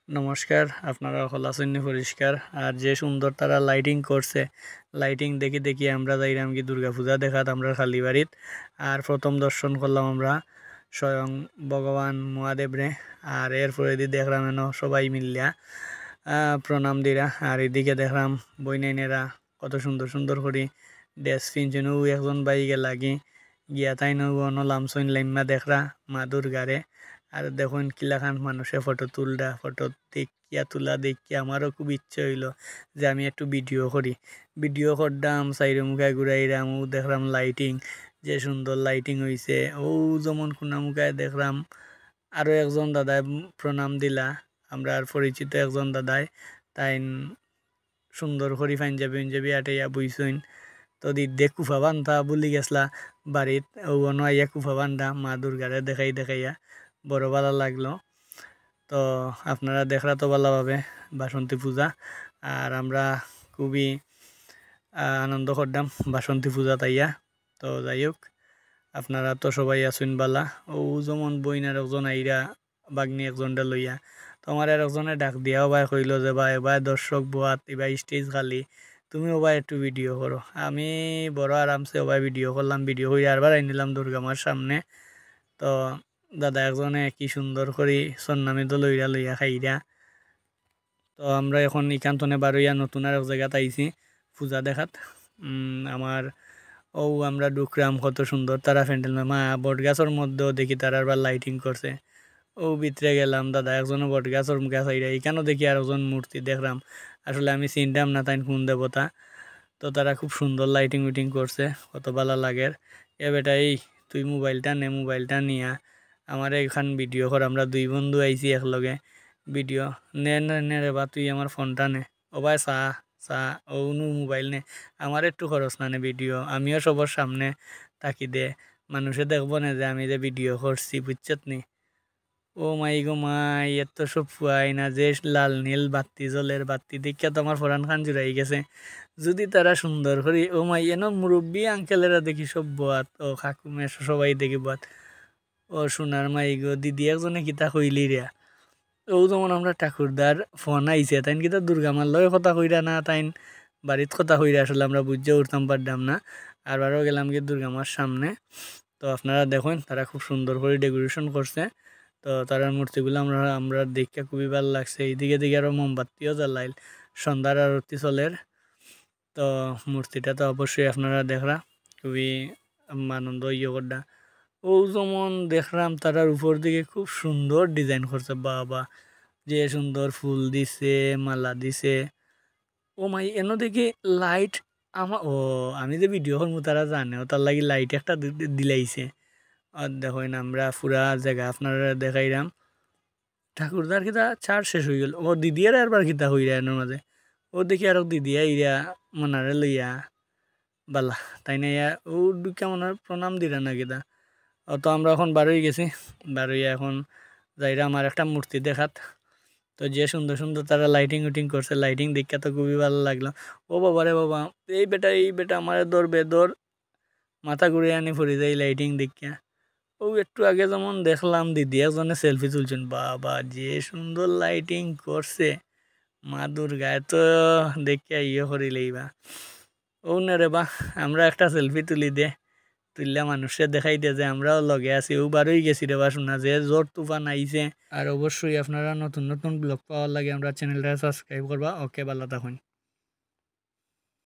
নমস্কার, আপনারা হল আছেন পরিষ্কার। আর যে সুন্দর তারা লাইটিং করছে, লাইটিং দেখি দেখি আমরা যাইলাম কি দুর্গাপূজা দেখাত আমরা খালিবাড়িত। আর প্রথম দর্শন করলাম আমরা স্বয়ং ভগবান মহাদেবরে। আর এরপরে দেখলাম এন সবাই মিলিয়া প্রণাম দিরা। আর এদিকে দেখলাম বইনাইনেরা কত সুন্দর সুন্দর করে ড্রেস পিনছেন। ও একজন বাইকে লাগি গিয়া তাই লামসইন লাইম্মা দেখরা মা দুর্গারে। আর দেখুন কিলাখান মানুষে ফটো তুলরা, ফটো দেখিয়া তুলা দেখিয়া আমারও খুব ইচ্ছে হইল যে আমি একটু ভিডিও করি। ভিডিও করলাম, সাইরে মুখায় ঘুরাইলাম, ও দেখলাম লাইটিং, যে সুন্দর লাইটিং হইছে। ও যেমন খুনা মুখায় দেখলাম আরও একজন দাদায় প্রণাম দিলা, আমরা আর পরিচিত একজন দাদায় তাই সুন্দর করি পাঞ্জাবি পাঞ্জাবি আটাইয়া বইসইন। তো দিদে কুফা বান্ধা বলি গেছলা বাড়িত, ও আইয়া কুফা বান্ধা মা দুর্গারে দেখাই দেখাইয়া বড় ভালো লাগলো। তো আপনারা দেখরা তো ভালোভাবে বাসন্তী পূজা। আর আমরা খুবই আনন্দ করলাম বাসন্তী পূজা তাইয়া। তো যাই হোক, আপনারা তো সবাই আসুন বালা। ও যেমন বইনার একজন আইরা বাগনি একজনটা লইয়া, তো আমার আর একজনে ডাক দিয়াও ভাই কইল যে ভাই এবার দর্শক বোয়াত এবার স্টেজ খালি, তুমি ওবার একটু ভিডিও করো। আমি বড় আরামসে ওবার ভিডিও করলাম, ভিডিও করে আরবার আইনিলাম দুর্গামার সামনে। তো দাদা একজনে কি সুন্দর করে সন্নামি তো লইয়া লইয়া খাইরা। তো আমরা এখন ইকান্তনে বারইয়া নতুন আর এক জায়গাত আইছি পূজা দেখাত। আমার আমরা ঢুকরাম, কত সুন্দর তারা প্যান্ডেল মা বট গাছের মধ্যেও দেখি তারা আবার লাইটিং করছে। ভিতরে গেলাম, দাদা একজনও বট গাছের গাছ আইরা, এখানেও দেখি আর একজন মূর্তি দেখলাম। আসলে আমি চিনতাম না তাই কোন দেবতা। তো তারা খুব সুন্দর লাইটিং উইটিং করছে, কত ভালো লাগে। এ বেটা এই তুই মোবাইলটা নে, মোবাইলটা নিয়া আমার এখান ভিডিও কর। আমরা দুই বন্ধু আইছি একলগে, ভিডিও নে নে নে রে বা তুই আমার ফোনটা নে। ও ভাই চা চা ও নু মোবাইল নে, আমার একটু খরচ না নে ভিডিও, আমিও সবার সামনে তাকি দে, মানুষে দেখবো না যে আমি যে ভিডিও করছি, বুঝছত নি। ও মাই গো মাই, এত সব ফুয়াই না যে লাল নীল বাতি জলের বাতি দেখিয়া তো আমার ফরান খান জুড়াই গেছে। যদি তারা সুন্দর করি, ও মাই এন মুরব্বী আঙ্কেলেরা দেখি সব বাত, ও কাকুমে সবাই দেখি বাত। ও সোনার মাই গো, দিদি একজনে কিতা কইলি রিয়া। ও যেমন আমরা ঠাকুরদার ফোন আইছে, তাইন কিতা দুর্গামার লয় কথা কইরা না, তাইন বাড়িত কথা কইরা, আসলে আমরা বুঝে উঠতাম পারতাম না। আরও গেলাম কি দুর্গামার সামনে। তো আপনারা দেখুন তারা খুব সুন্দর করে ডেকোরেশন করছে। তো তার মূর্তিগুলো আমরা আমরা দেখতে খুবই ভালো লাগছে। এইদিকে দিকে আরও মোমবাতিও জ্বালাইল, সন্ধ্যার আরতি চলের। তো মূর্তিটা তো অবশ্যই আপনারা দেখরা খুবই আনন্দ ইয়ে করডা। ও যেমন দেখলাম তারার উপর দিকে খুব সুন্দর ডিজাইন করছে, বাবা যে সুন্দর ফুল দিছে, মালা দিছে। ও মাই এন দেখি লাইট আমার, আমি যে ভিডিও করবো তারা জানে, ও তার লাগি লাইট একটা দিলাইছে। আর দেখেন আমরা পুরা জায়গা আপনারা দেখাইলাম। ঠাকুরদার কিতা চার শেষ হয়ে গেল, ও দিদিয়ার আরবার কিতা হইরা এর মাঝে। ও দেখি আর দিদিয়া ইয়া মনারে লইয়া বালা, তাই না ইয়া ও কেমন প্রণাম দিরা না কিতা। তো আমরা এখন বারোই গেছি, বারোইয়া এখন যাইরা আমার একটা মূর্তি দেখাত। তো যে সুন্দর সুন্দর তারা লাইটিং উইটিং করছে, লাইটিং দেখা তো খুবই ভালো লাগলো। ও বাবা রে বাবা, এই বেটা আমার দর মাথা ঘুরে আনি ফুরি যায় লাইটিং দেখিয়া। ও একটু আগে যেমন দেখলাম দিদি একজনে সেলফি তুলছেন, বাবা যে সুন্দর লাইটিং করছে মা দুর্গায়, তো দেখিয়া ইয়ে করিলেইবা। ও না রে বা, আমরা একটা সেলফি তুলি দে, তুললে মানুষের দেখাই দে যে আমরাও লগে আছি। ও বারোই গেছি রে বা, শোনা যে জোর তুফান আইছে। আর অবশ্যই আপনারা নতুন নতুন ব্লগ পাওয়ার লাগে আমরা চ্যানেলটা সাবস্ক্রাইব করবা। ওকে, ভালো থাকুন।